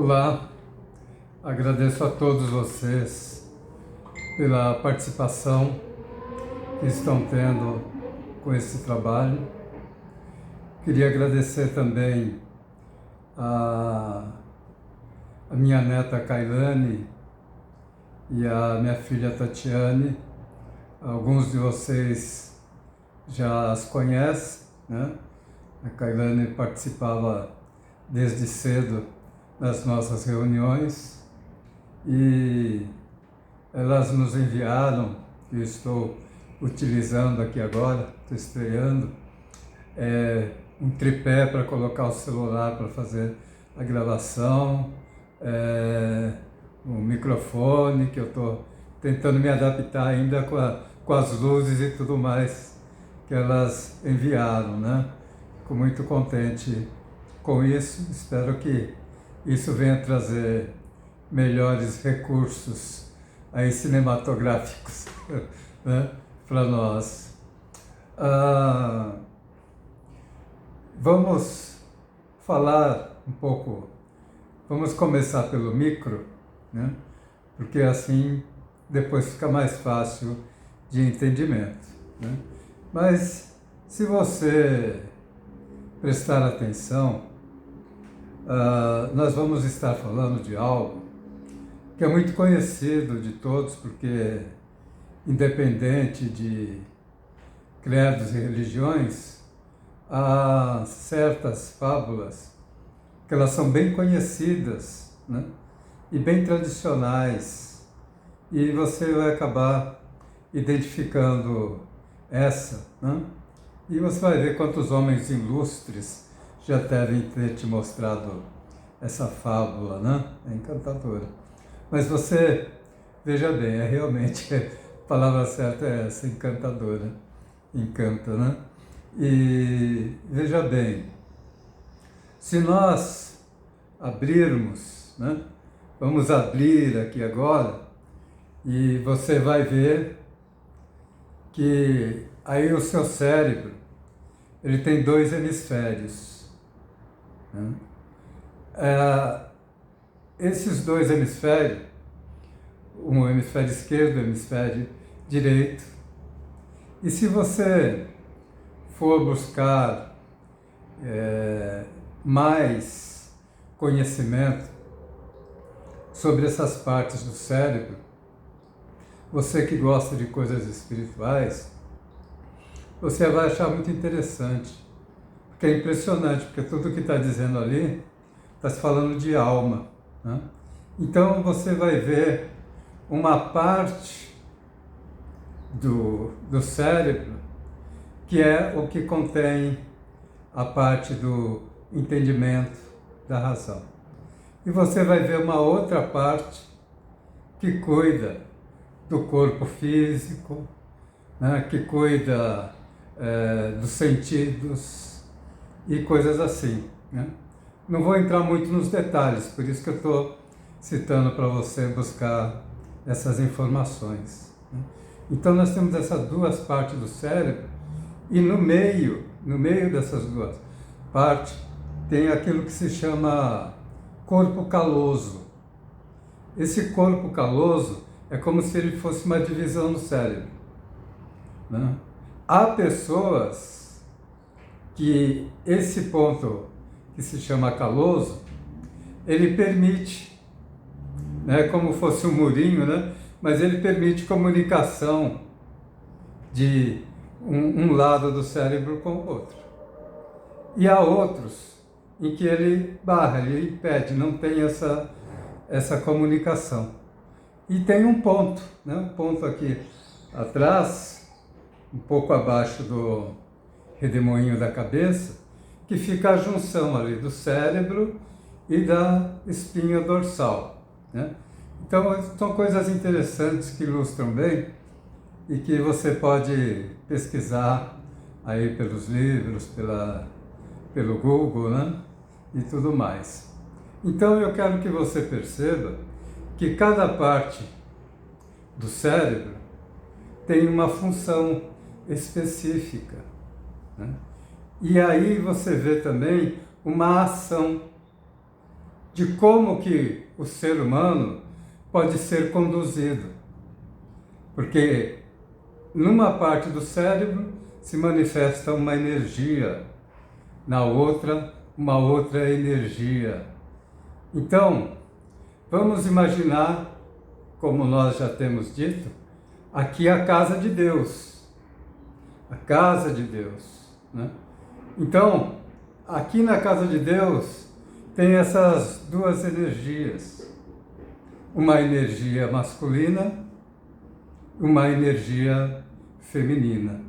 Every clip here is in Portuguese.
Olá, agradeço a todos vocês pela participação que estão tendo com esse trabalho. Queria agradecer também a minha neta Kailane e a minha filha Tatiane. Alguns de vocês já as conhecem, né? A Kailane participava desde cedo nas nossas reuniões e elas nos enviaram, que eu estou utilizando aqui agora, estou estreando, um tripé para colocar o celular para fazer a gravação, um microfone que eu estou tentando me adaptar ainda com as luzes e tudo mais que elas enviaram, né? Fico muito contente com isso, espero que isso venha trazer melhores recursos aí cinematográficos né, para nós. Vamos falar um pouco, vamos começar pelo micro, né, porque assim depois fica mais fácil de entendimento, né? Mas se você prestar atenção, nós vamos estar falando de algo que é muito conhecido de todos, porque independente de credos e religiões, há certas fábulas que elas são bem conhecidas, né? E bem tradicionais, e você vai acabar identificando essa, né? E você vai ver quantos homens ilustres já devem ter te mostrado essa fábula, né? É encantadora. Mas você, veja bem, realmente, a palavra certa é essa, encantadora. Encanta, né? E veja bem, se nós abrirmos, né? Vamos abrir aqui agora, e você vai ver que aí o seu cérebro, ele tem dois hemisférios. Esses dois hemisférios, um hemisfério esquerdo e um hemisfério direito, e se você for buscar mais conhecimento sobre essas partes do cérebro, você que gosta de coisas espirituais, você vai achar muito interessante. Porque é impressionante, porque tudo que está dizendo ali está se falando de alma, né? Então você vai ver uma parte do cérebro que é o que contém a parte do entendimento, da razão. E você vai ver uma outra parte que cuida do corpo físico, né? Que cuida dos sentidos, e coisas assim, né? Não vou entrar muito nos detalhes, por isso que eu estou citando para você buscar essas informações, né? Então nós temos essas duas partes do cérebro, e no meio dessas duas partes, tem aquilo que se chama corpo caloso. Esse corpo caloso é como se ele fosse uma divisão do cérebro, né? Há pessoas que esse ponto que se chama caloso, ele permite, né, como fosse um murinho, né, mas ele permite comunicação de um lado do cérebro com o outro. E há outros em que ele barra, ele impede, não tem essa comunicação. E tem um ponto, né, um ponto aqui atrás, um pouco abaixo do redemoinho da cabeça, que fica a junção ali do cérebro e da espinha dorsal, né? Então, são coisas interessantes que ilustram bem e que você pode pesquisar aí pelos livros, pelo Google, né? E tudo mais. Então, eu quero que você perceba que cada parte do cérebro tem uma função específica, né? E aí você vê também uma ação de como que o ser humano pode ser conduzido. Porque numa parte do cérebro se manifesta uma energia, na outra, uma outra energia. Então, vamos imaginar, como nós já temos dito, aqui a casa de Deus. A casa de Deus, né? Então, aqui na casa de Deus tem essas duas energias. Uma energia masculina, uma energia feminina.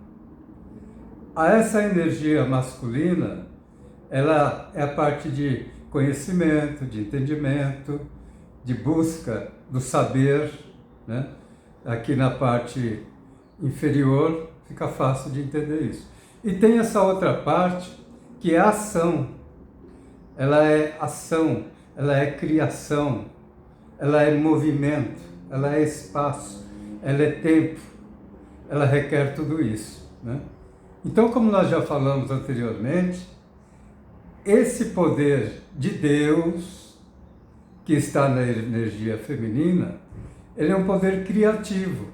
Essa energia masculina, ela é a parte de conhecimento, de entendimento, de busca do saber, né? Aqui na parte inferior fica fácil de entender isso. E tem essa outra parte que é a ação. Ela é ação, ela é criação, ela é movimento, ela é espaço, ela é tempo, ela requer tudo isso, né? Então, como nós já falamos anteriormente, esse poder de Deus, que está na energia feminina, ele é um poder criativo.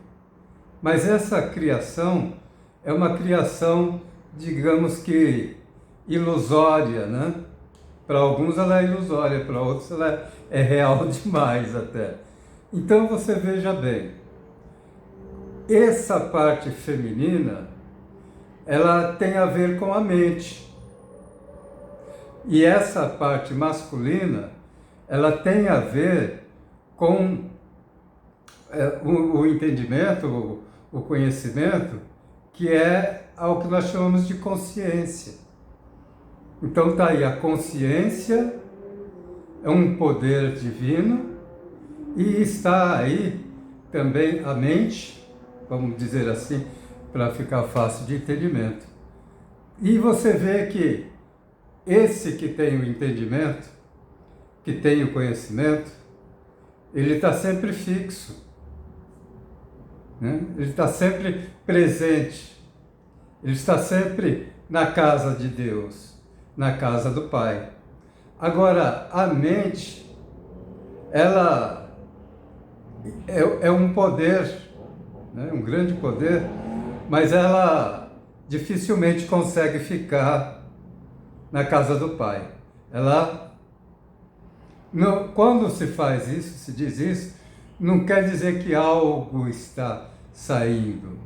Mas essa criação é uma criação, digamos que, ilusória, né? Para alguns ela é ilusória, para outros ela é real demais até. Então você veja bem, essa parte feminina, ela tem a ver com a mente. E essa parte masculina, ela tem a ver com o entendimento, o conhecimento, que é algo que nós chamamos de consciência. Então está aí, a consciência é um poder divino e está aí também a mente, vamos dizer assim, para ficar fácil de entendimento. E você vê que esse que tem o entendimento, que tem o conhecimento, ele está sempre fixo, né? Ele está sempre presente, ele está sempre na casa de Deus, na casa do Pai. Agora, a mente, ela é um poder, né? Um grande poder, mas ela dificilmente consegue ficar na casa do Pai. Ela, não, quando se faz isso, se diz isso, não quer dizer que algo está saindo.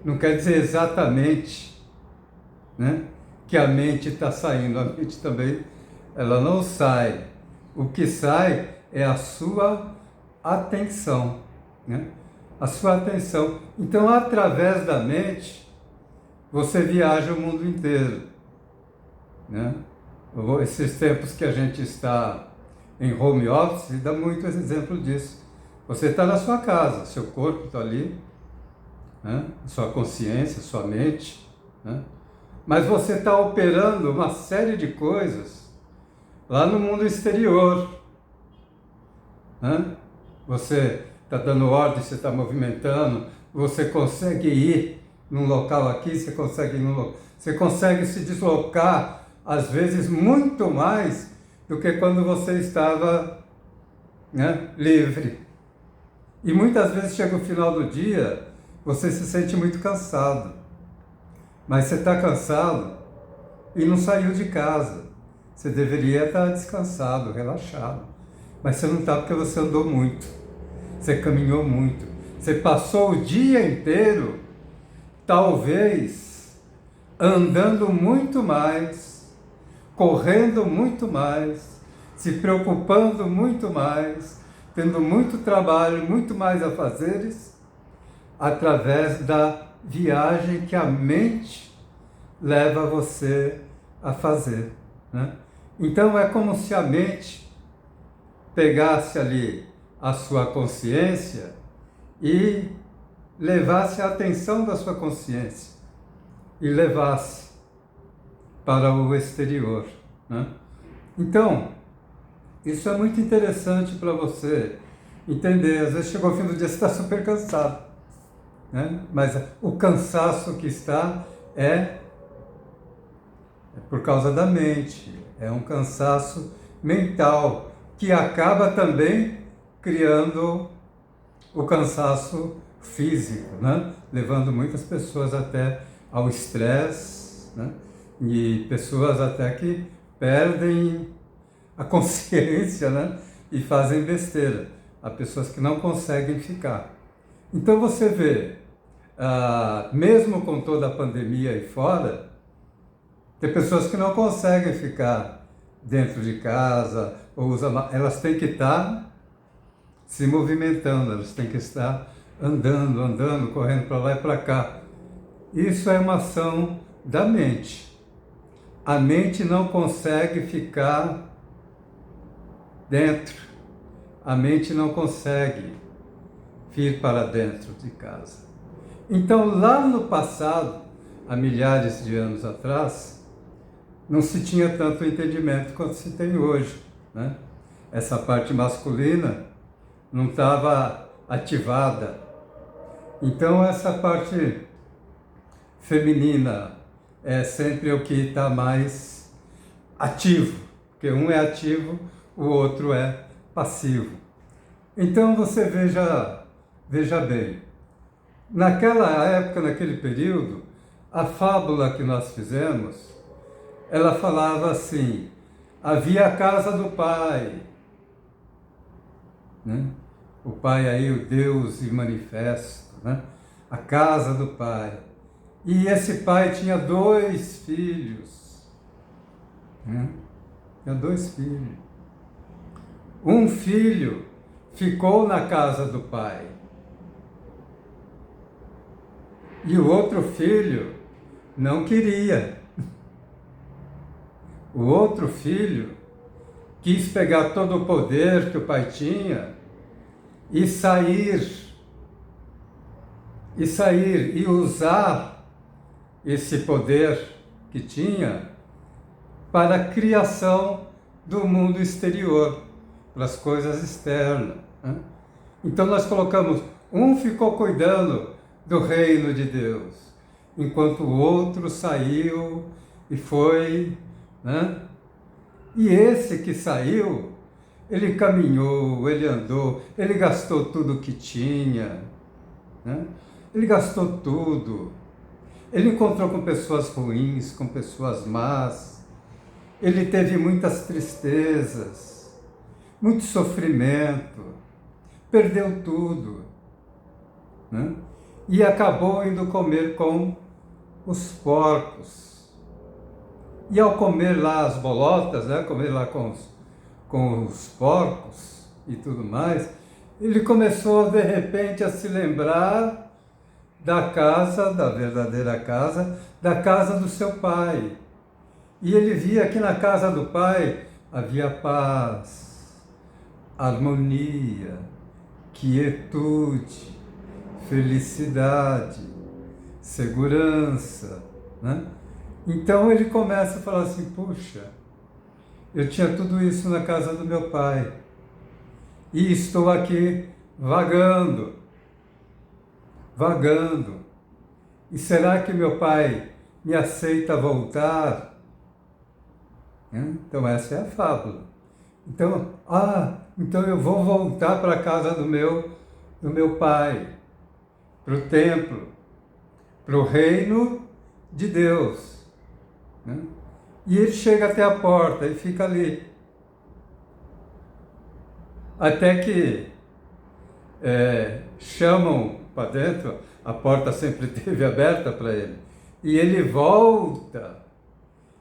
Não quer dizer exatamente, né, que a mente está saindo. A mente também, ela não sai. O que sai é a sua atenção, né? A sua atenção. Então, através da mente, você viaja o mundo inteiro, né? Esses tempos que a gente está em home office, dá muito exemplo disso. Você está na sua casa, seu corpo está ali, né? Sua consciência, sua mente, né? Mas você está operando uma série de coisas lá no mundo exterior, né? Você está dando ordem, você está movimentando, você consegue ir num local aqui, você consegue ir num local, você consegue se deslocar, às vezes, muito mais do que quando você estava, né, livre. E muitas vezes chega o final do dia, você se sente muito cansado. Mas você está cansado e não saiu de casa. Você deveria estar descansado, relaxado. Mas você não está porque você andou muito. Você caminhou muito. Você passou o dia inteiro, talvez, andando muito mais, correndo muito mais, se preocupando muito mais, tendo muito trabalho, muito mais a fazeres, através da viagem que a mente leva você a fazer, né? Então é como se a mente pegasse ali a sua consciência e levasse a atenção da sua consciência e levasse para o exterior, né? Então, isso é muito interessante para você entender. Às vezes chegou ao fim do dia, você está super cansado, né? Mas o cansaço que está é por causa da mente, é um cansaço mental que acaba também criando o cansaço físico, né? Levando muitas pessoas até ao estresse, né? E pessoas até que perdem a consciência, né? E fazem besteira. Há pessoas que não conseguem ficar. Então você vê, mesmo com toda a pandemia aí fora, tem pessoas que não conseguem ficar dentro de casa, elas têm que estar se movimentando, elas têm que estar andando, correndo para lá e para cá. Isso é uma ação da mente. A mente não consegue ficar dentro. A mente não consegue vir para dentro de casa. Então, lá no passado, há milhares de anos atrás, não se tinha tanto entendimento quanto se tem hoje, né? Essa parte masculina não estava ativada. Então, essa parte feminina é sempre o que está mais ativo, porque um é ativo, o outro é passivo. Então, você veja bem, naquela época, naquele período, a fábula que nós fizemos, ela falava assim: havia a casa do pai, né? O pai aí, o Deus manifesto, né? A casa do pai. E esse pai tinha 2 filhos, né? Tinha 2 filhos. Um filho ficou na casa do pai. E o outro filho não queria. O outro filho quis pegar todo o poder que o pai tinha e usar esse poder que tinha para a criação do mundo exterior, para as coisas externas, né? Então nós colocamos, um ficou cuidando do reino de Deus, enquanto o outro saiu e foi, né? E esse que saiu, ele caminhou, ele andou, ele gastou tudo o que tinha, né? Ele gastou tudo. Ele encontrou com pessoas ruins, com pessoas más. Ele teve muitas tristezas, muito sofrimento, perdeu tudo, né? E acabou indo comer com os porcos. E ao comer lá as bolotas, né? Comer lá com os porcos e tudo mais, ele começou de repente a se lembrar da casa, da verdadeira casa, da casa do seu pai. E ele via que na casa do pai havia paz, harmonia, quietude, felicidade, segurança, né? Então ele começa a falar assim: puxa, eu tinha tudo isso na casa do meu pai e estou aqui vagando. E será que meu pai me aceita voltar? Então essa é a fábula. Então, então eu vou voltar para a casa do meu pai, para o templo, para o reino de Deus, né? E ele chega até a porta e fica ali. Até que chamam para dentro, a porta sempre esteve aberta para ele. E ele volta,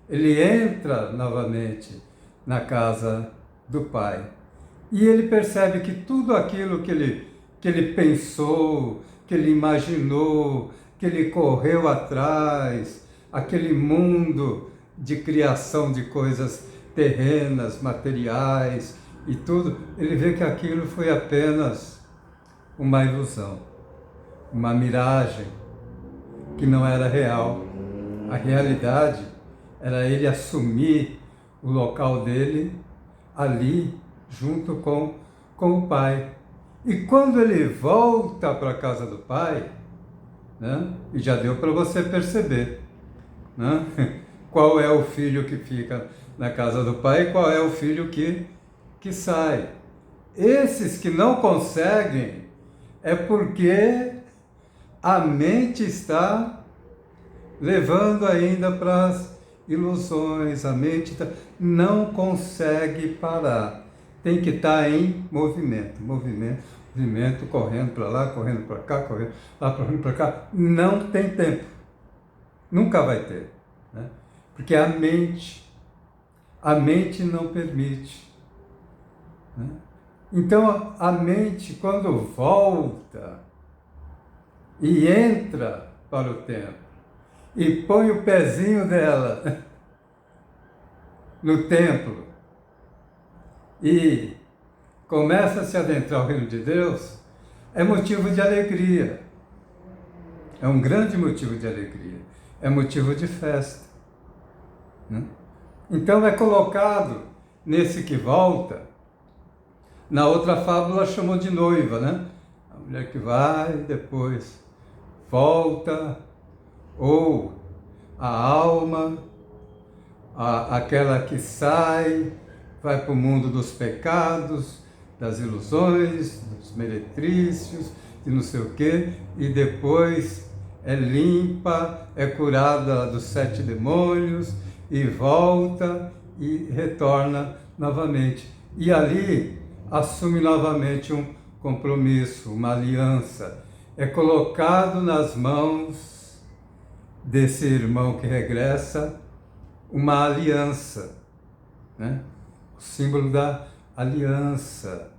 ele entra novamente na casa do pai. E ele percebe que tudo aquilo que ele pensou, que ele imaginou, que ele correu atrás, aquele mundo de criação de coisas terrenas, materiais e tudo, ele vê que aquilo foi apenas uma ilusão, uma miragem que não era real. A realidade era ele assumir o local dele ali, junto com o pai. E quando ele volta para a casa do pai, né, e já deu para você perceber, né, qual é o filho que fica na casa do pai e qual é o filho que que sai. Esses que não conseguem é porque a mente está levando ainda para as ilusões, a mente não consegue parar. Tem que estar em movimento, correndo para lá, correndo para cá, correndo lá, correndo para cá. Não tem tempo. Nunca vai ter. Né? Porque a mente não permite. Né? Então, a mente, quando volta e entra para o tempo e põe o pezinho dela no templo e começa a se adentrar ao reino de Deus, é motivo de alegria. É um grande motivo de alegria. É motivo de festa. Né? Então é colocado nesse que volta. Na outra fábula chamou de noiva, né? A mulher que vai, depois volta, ou a alma, aquela que sai, vai para o mundo dos pecados, das ilusões, dos meretrícios, de não sei o quê, e depois é limpa, é curada dos 7 demônios, e volta e retorna novamente. E ali assume novamente um compromisso, uma aliança. É colocado nas mãos desse irmão que regressa uma aliança, né? O símbolo da aliança.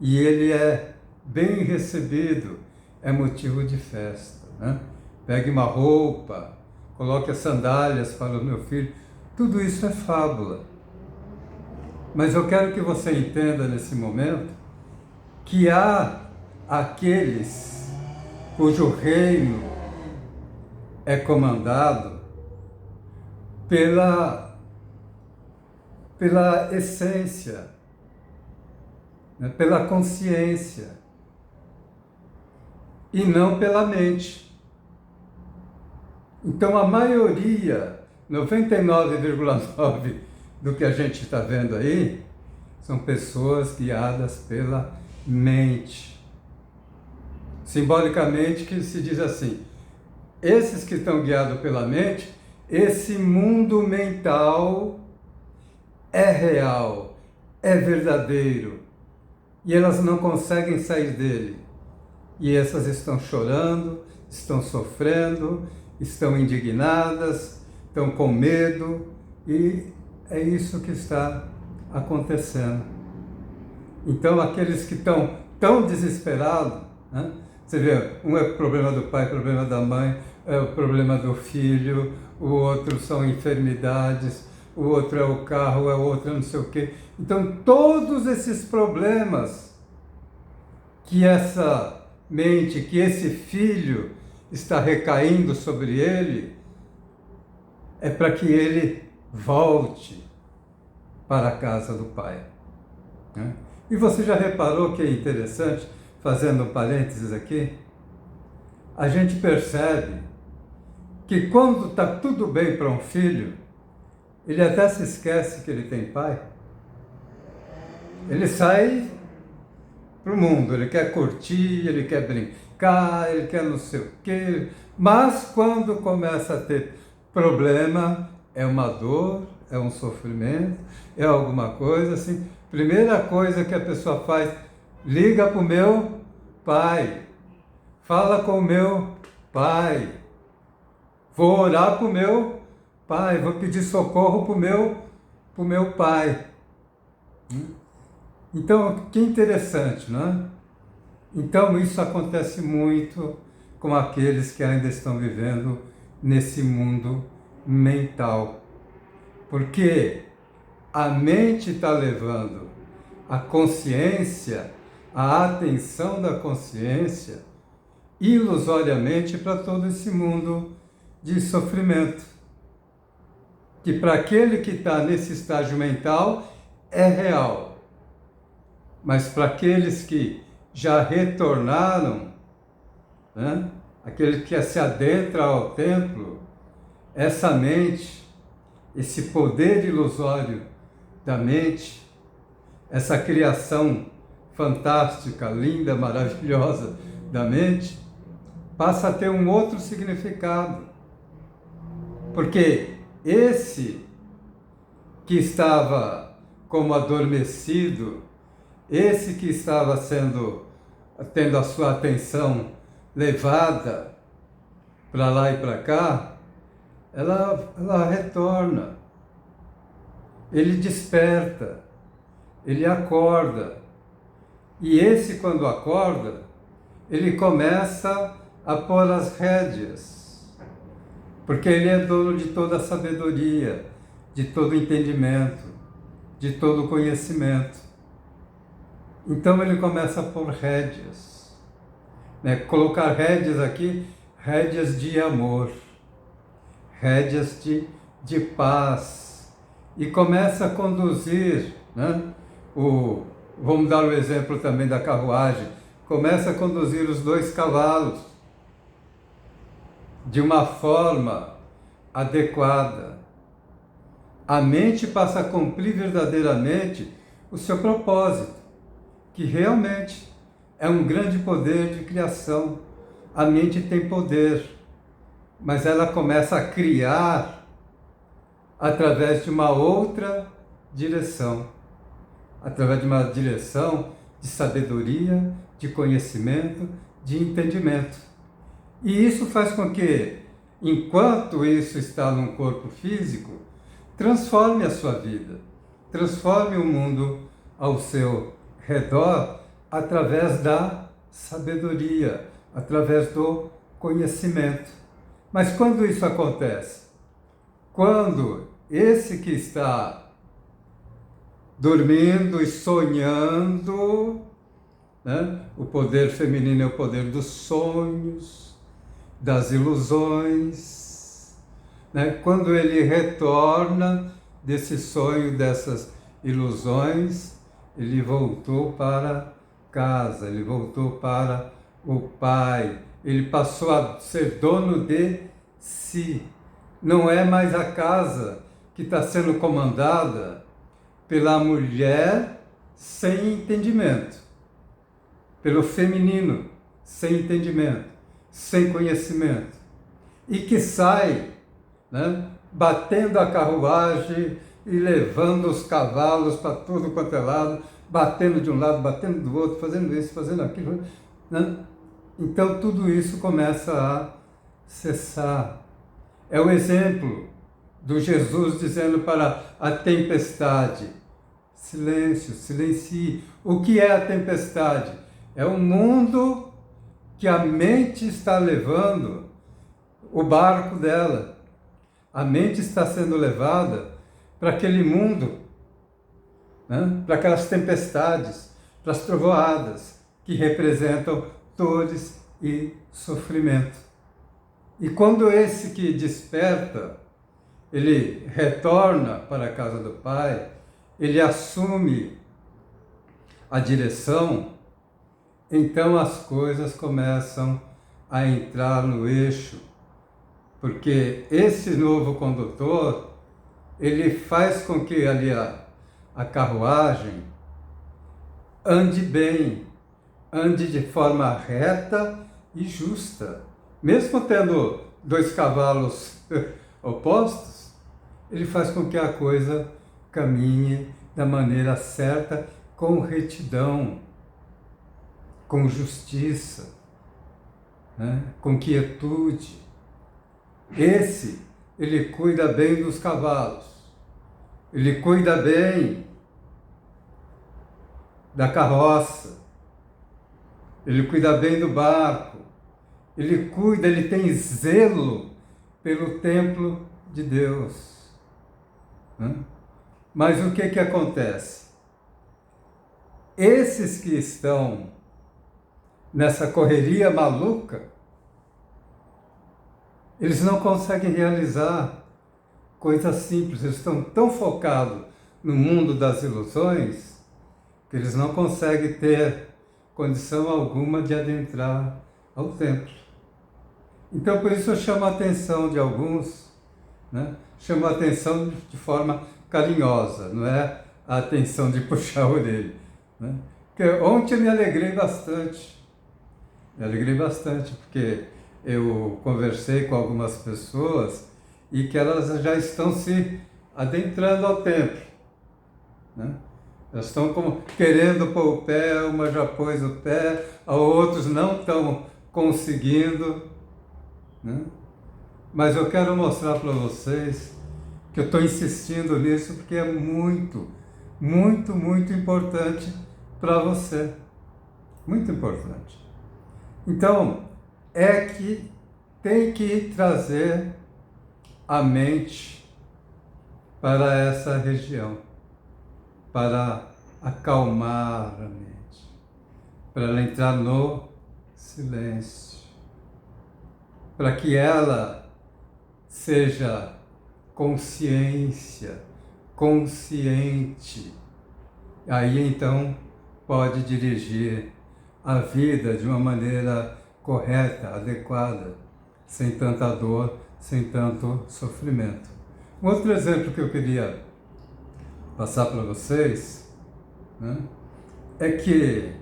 E ele é bem recebido, é motivo de festa. Né? Pegue uma roupa, coloque as sandálias para o meu filho. Tudo isso é fábula. Mas eu quero que você entenda nesse momento que há aqueles cujo reino é comandado pela essência, né? Pela consciência, e não pela mente. Então a maioria, 99,9% do que a gente está vendo aí, são pessoas guiadas pela mente. Simbolicamente que se diz assim, esses que estão guiados pela mente, esse mundo mental é real, é verdadeiro, e elas não conseguem sair dele. E essas estão chorando, estão sofrendo, estão indignadas, estão com medo, e é isso que está acontecendo. Então, aqueles que estão tão desesperados, né? Você vê, um é problema do pai, problema da mãe, é o problema do filho, o outro são enfermidades, o outro é o carro, é o outro é não sei o quê. Então, todos esses problemas que essa mente, que esse filho está recaindo sobre ele, é para que ele volte para a casa do pai. Né? E você já reparou que é interessante, fazendo um parênteses aqui, a gente percebe que quando está tudo bem para um filho, ele até se esquece que ele tem pai. Ele sai para o mundo, ele quer curtir, ele quer brincar, ele quer não sei o quê, mas quando começa a ter problema, é uma dor, é um sofrimento, é alguma coisa assim. Primeira coisa que a pessoa faz, liga para o meu pai, fala com o meu pai, vou orar para o meu pai, vou pedir socorro para o meu pai. Então, que interessante, não é? Então, isso acontece muito com aqueles que ainda estão vivendo nesse mundo mental. Porque a mente está levando a consciência, a atenção da consciência, ilusoriamente para todo esse mundo de sofrimento. Que para aquele que está nesse estágio mental é real. Mas para aqueles que já retornaram, né, aquele que se adentra ao templo, essa mente, esse poder ilusório da mente, essa criação fantástica, linda, maravilhosa da mente, passa a ter um outro significado. Porque esse que estava como adormecido, esse que estava tendo a sua atenção levada para lá e para cá, ela retorna, ele desperta, ele acorda. E esse, quando acorda, ele começa a pôr as rédeas, porque ele é dono de toda a sabedoria, de todo o entendimento, de todo o conhecimento. Então ele começa a pôr rédeas, né? Colocar rédeas aqui, rédeas de amor, rédeas de paz, e começa a conduzir, né? Vamos dar o exemplo também da carruagem, começa a conduzir os 2 cavalos de uma forma adequada. A mente passa a cumprir verdadeiramente o seu propósito, que realmente é um grande poder de criação. A mente tem poder, mas ela começa a criar através de uma outra direção, através de uma direção de sabedoria, de conhecimento, de entendimento. E isso faz com que, enquanto isso está num corpo físico, transforme a sua vida, transforme o mundo ao seu redor através da sabedoria, através do conhecimento. Mas quando isso acontece? Quando esse que está dormindo e sonhando, né? O poder feminino é o poder dos sonhos, das ilusões, né? Quando ele retorna desse sonho, dessas ilusões, ele voltou para casa, ele voltou para o Pai, ele passou a ser dono de si. Não é mais a casa que está sendo comandada pela mulher sem entendimento, pelo feminino sem entendimento, sem conhecimento, e que sai, né, batendo a carruagem e levando os cavalos para tudo quanto é lado, batendo de um lado, batendo do outro, fazendo isso, fazendo aquilo, né? Então tudo isso começa a cessar. É o exemplo do Jesus dizendo para a tempestade: silêncio, silencie. O que é a tempestade? É o mundo que a mente está levando, o barco dela. A mente está sendo levada para aquele mundo, né? Para aquelas tempestades, para as trovoadas, que representam dores e sofrimento. E quando esse que desperta, ele retorna para a casa do Pai, ele assume a direção, então as coisas começam a entrar no eixo, porque esse novo condutor, ele faz com que ali a carruagem ande bem, ande de forma reta e justa. Mesmo tendo 2 cavalos opostos, ele faz com que a coisa caminhe da maneira certa, com retidão, com justiça, né? Com quietude. Ele cuida bem dos cavalos, ele cuida bem da carroça, ele cuida bem do barco, ele tem zelo pelo templo de Deus, né? Mas o que acontece? Esses que estão nessa correria maluca, eles não conseguem realizar coisas simples, eles estão tão focados no mundo das ilusões que eles não conseguem ter condição alguma de adentrar ao templo. Então, por isso eu chamo a atenção de alguns, né? Chamo a atenção de forma carinhosa, não é a atenção de puxar a orelha, né? Porque ontem eu me alegrei bastante. Me alegrei bastante, porque eu conversei com algumas pessoas e que elas já estão se adentrando ao templo, né? Elas estão como querendo pôr o pé, uma já pôs o pé, outros não estão conseguindo, né? Mas eu quero mostrar para vocês que eu estou insistindo nisso porque é muito, muito, muito importante para você. Muito importante. Então, é que tem que trazer a mente para essa região, para acalmar a mente, para ela entrar no silêncio, para que ela seja consciência, consciente. Aí então pode dirigir a vida de uma maneira correta, adequada, sem tanta dor, sem tanto sofrimento. Um outro exemplo que eu queria passar para vocês, né, é que,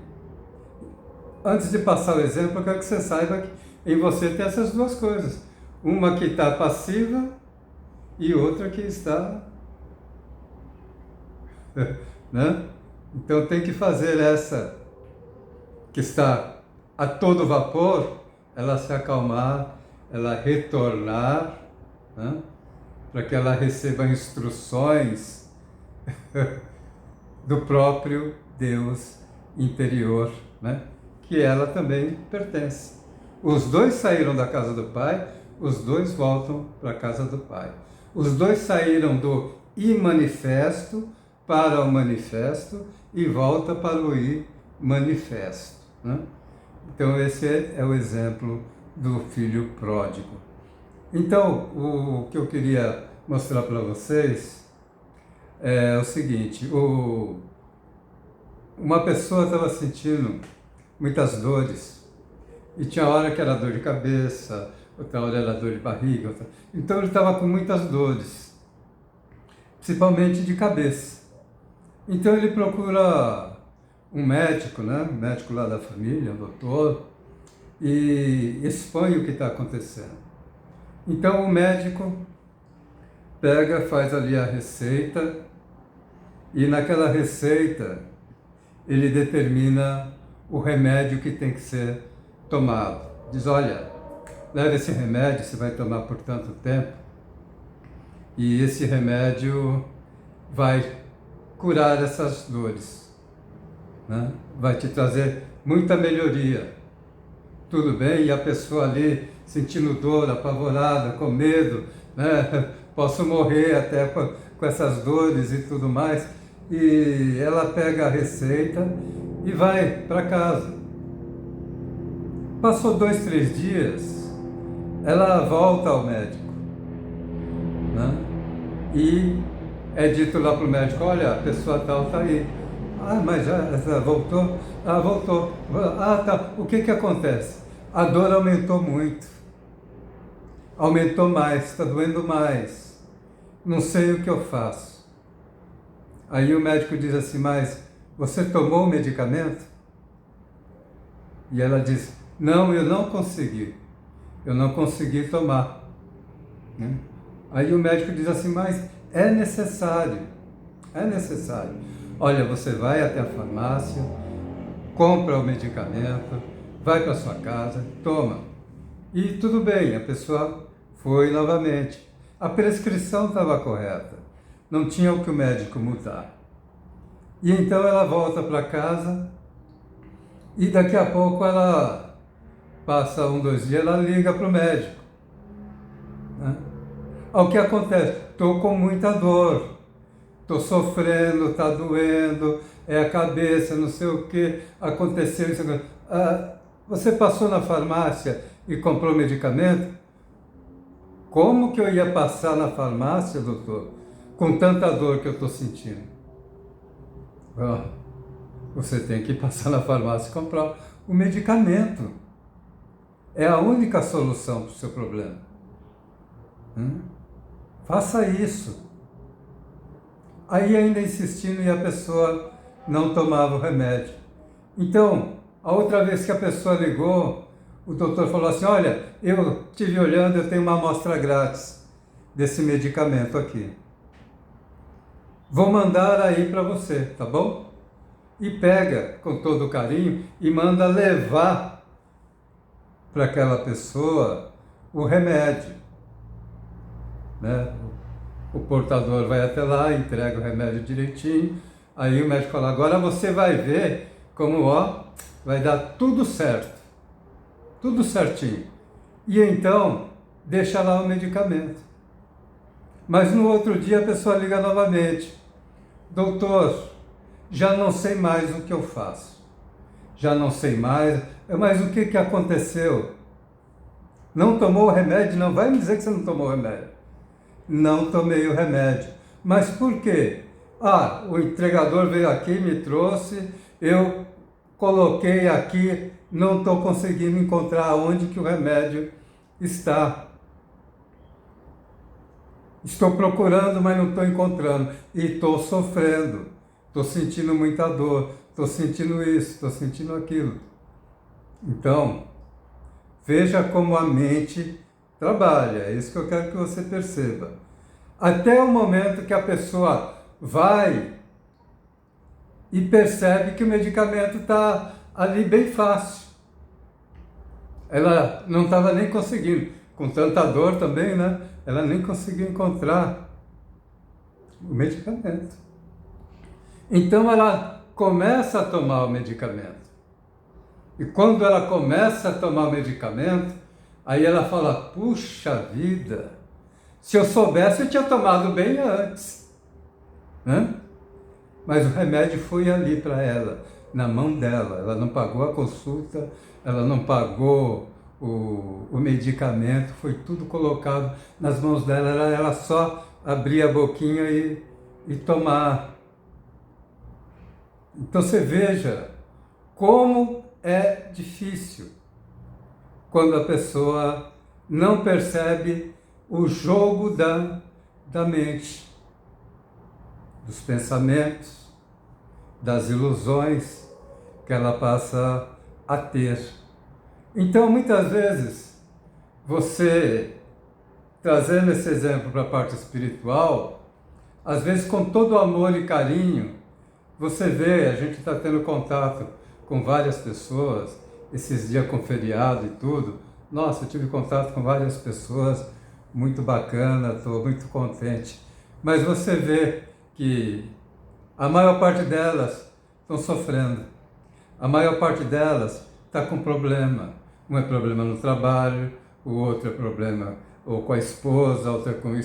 antes de passar o exemplo, eu quero que você saiba que em você tem essas duas coisas. Uma que está passiva e outra que está... né? Então tem que fazer essa que está a todo vapor, ela se acalmar, ela retornar, né? Para que ela receba instruções do próprio Deus interior, né? Que ela também pertence. Os dois saíram da casa do Pai, os dois voltam para a casa do Pai. Os dois saíram do imanifesto para o manifesto e volta para o imanifesto, né? Então esse é o exemplo do filho pródigo. Então, o que eu queria mostrar para vocês é o seguinte: uma pessoa estava sentindo muitas dores, e tinha hora que era dor de cabeça, outra hora era dor de barriga, então ele estava com muitas dores, principalmente de cabeça. Então ele procura um médico, né? Um médico lá da família, um doutor, e expõe o que está acontecendo. Então o médico pega, faz ali a receita, e naquela receita ele determina o remédio que tem que ser tomado. Diz: olha, leva esse remédio, você vai tomar por tanto tempo, e esse remédio vai curar essas dores, né? Vai te trazer muita melhoria. Tudo bem? E a pessoa ali sentindo dor, apavorada, com medo, né? Posso morrer até com essas dores e tudo mais. E ela pega a receita e vai para casa. Passou 2, 3 dias, ela volta ao médico, né? E é dito lá para o médico: olha, a pessoa tal está aí. Ah, mas já voltou? Ah, voltou. Ah, tá. O que acontece? A dor aumentou muito. Aumentou mais, está doendo mais. Não sei o que eu faço. Aí o médico diz assim: mas você tomou o medicamento? E ela diz: não, eu não consegui. Eu não consegui tomar, né? Aí o médico diz assim: mas é necessário. É necessário. Olha, você vai até a farmácia, compra o medicamento, vai para sua casa, toma. E tudo bem, a pessoa foi novamente. A prescrição estava correta, não tinha o que o médico mudar. E então ela volta para casa e daqui a pouco ela passa 1, 2 dias, ela liga para o médico, né? O que acontece? Estou com muita dor, estou sofrendo, está doendo, é a cabeça, não sei o que, aconteceu isso. Você passou na farmácia e comprou medicamento? Como que eu ia passar na farmácia, doutor, com tanta dor que eu estou sentindo? Você tem que passar na farmácia e comprar o medicamento. É a única solução para o seu problema. Faça isso. Aí ainda insistindo e a pessoa não tomava o remédio. Então, a outra vez que a pessoa ligou, o doutor falou assim, olha, eu estive olhando, eu tenho uma amostra grátis desse medicamento aqui. Vou mandar aí para você, tá bom? E pega com todo carinho e manda levar para aquela pessoa o remédio, né? O portador vai até lá, entrega o remédio direitinho, aí o médico fala, agora você vai ver como, ó, vai dar tudo certo, tudo certinho. E então, deixa lá o medicamento. Mas no outro dia a pessoa liga novamente, doutor, já não sei mais o que eu faço, já não sei mais, mas o que aconteceu? Não tomou o remédio? Não vai me dizer que você não tomou o remédio. Não tomei o remédio. Mas por quê? Ah, o entregador veio aqui, me trouxe, eu coloquei aqui, não estou conseguindo encontrar onde que o remédio está. Estou procurando, mas não estou encontrando. E estou sofrendo. Estou sentindo muita dor. Estou sentindo isso, estou sentindo aquilo. Então, veja como a mente trabalha. É isso que eu quero que você perceba. Até o momento que a pessoa vai e percebe que o medicamento está ali bem fácil. Ela não estava nem conseguindo, com tanta dor também, né? Ela nem conseguiu encontrar o medicamento. Então ela começa a tomar o medicamento. E quando ela começa a tomar o medicamento, aí ela fala, puxa vida, se eu soubesse eu tinha tomado bem antes, né? Mas o remédio foi ali para ela, na mão dela. Ela não pagou a consulta, ela não pagou o medicamento, foi tudo colocado nas mãos dela. Ela só abrir a boquinha e tomar. Então você veja como é difícil quando a pessoa não percebe o jogo da mente, dos pensamentos, das ilusões que ela passa a ter. Então, muitas vezes, você, trazendo esse exemplo para a parte espiritual, às vezes com todo amor e carinho, você vê, a gente está tendo contato com várias pessoas, esses dias com feriado e tudo. Nossa, eu tive contato com várias pessoas, muito bacana, estou muito contente. Mas você vê que a maior parte delas estão sofrendo. A maior parte delas está com problema. Um é problema no trabalho, o outro é problema ou com a esposa, outro é com o